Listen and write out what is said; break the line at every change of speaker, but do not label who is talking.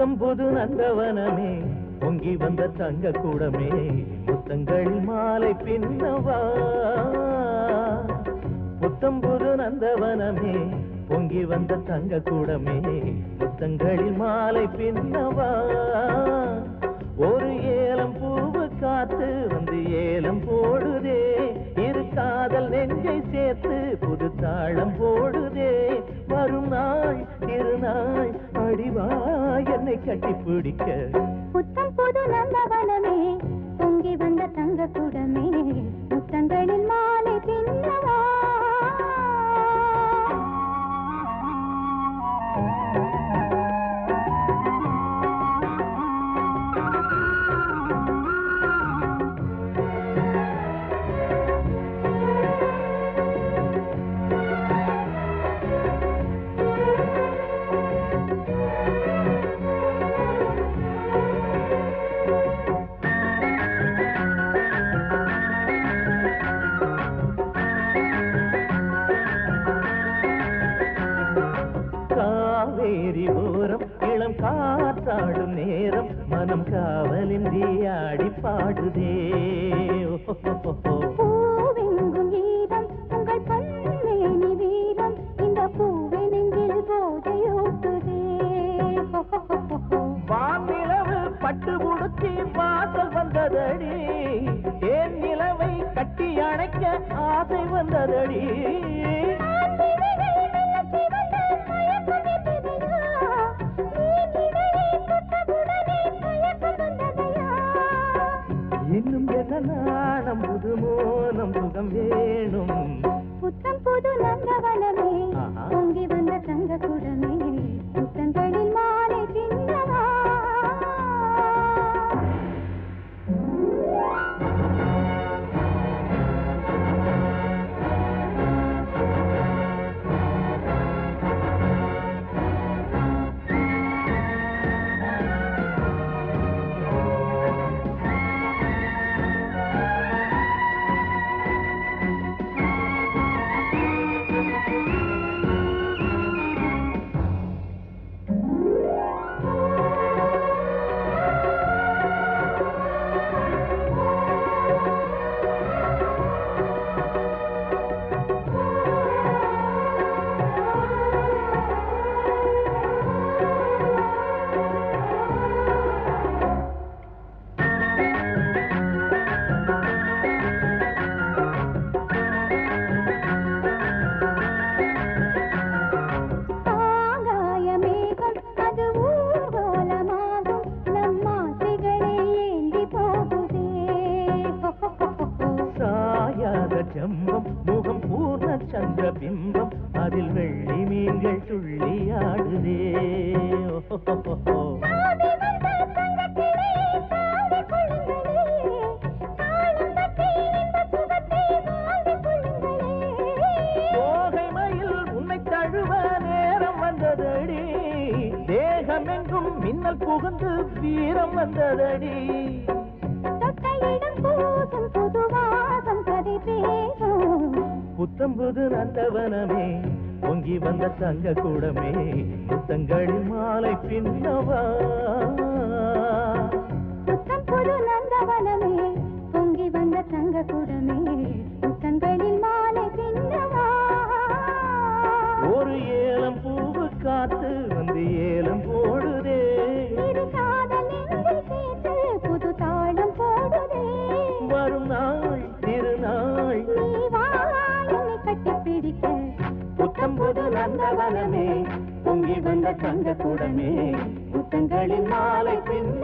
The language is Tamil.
புத்தம் புது நந்தவனமே பொங்கி வந்த தங்க கூடமே முத்தங்களில் மாலை பின்னவா புத்தம் புது நந்தவனமே பொங்கி வந்த தங்க கூடமே முத்தங்களில் மாலை பின்னவா ஒரு ஏலம் பூவு காத்து வந்து ஏலம் போடுதே இரு காதல் நெஞ்சை சேர்த்து புது தாளம் போடுதே வரும் நாள் திருநாள் அடிவா என்னை கட்டி பிடிக்க
புத்தம் புது நந்தவனமே பொங்கி வந்த தங்க கூடமே முத்தங்களில் மாலை பின்னவா
இளம் காத்தாடும் நேரம் மனம் காவலின்றி ஆடி பாடுதே
பூவெங்கும் வீரம் உங்கள் பொன்மேனி வீரம் இந்த பூவை நெஞ்சில் போதையூட்டுதே
வானிலவு பட்டு உடுத்தி வாசல் வந்ததடி ஏன் நிலவை கட்டி அணைக்க ஆசை வந்ததடி இன்னும் என்ன நாணம் புது மோனம் சுகம் வேணும்
புத்தம் புது நந்தவனமே பொங்கி வந்த தங்க கூடமே முத்தங்களில் மாலை பின்னவா
ஜம்பம் முகம் பூர்ண சந்திர பிம்பம் அதில் வெள்ளி மீன்கள் துள்ளியாடுதே தோகை மயில் உன்னை தழுவ நேரம் வந்ததடி தேகமெங்கும் மின்னல் புகுந்து வீரம் வந்ததடி புத்தம் புது நந்தவனமே பொங்கி வந்த தங்க கூடமே முத்தங்களில் மாலை பின்னவா
புத்தம் புது நந்தவனமே பொங்கி வந்த தங்க கூடமே முத்தங்களில் மாலை பின்னவா
ஒரு ஏலம் பூவு காத்து வந்து ஏலம் போடுதே
இரு காதல் நெஞ்சில் சேர்த்து புது தாளம் போடுதே
வரும் நாள் திருநாள்
நீ வா என்னை கட்டி பிடிக்க
புத்தம் புது நந்தவனமே பொங்கி வந்த தங்க கூடமே முத்தங்களில் மாலை பின்ன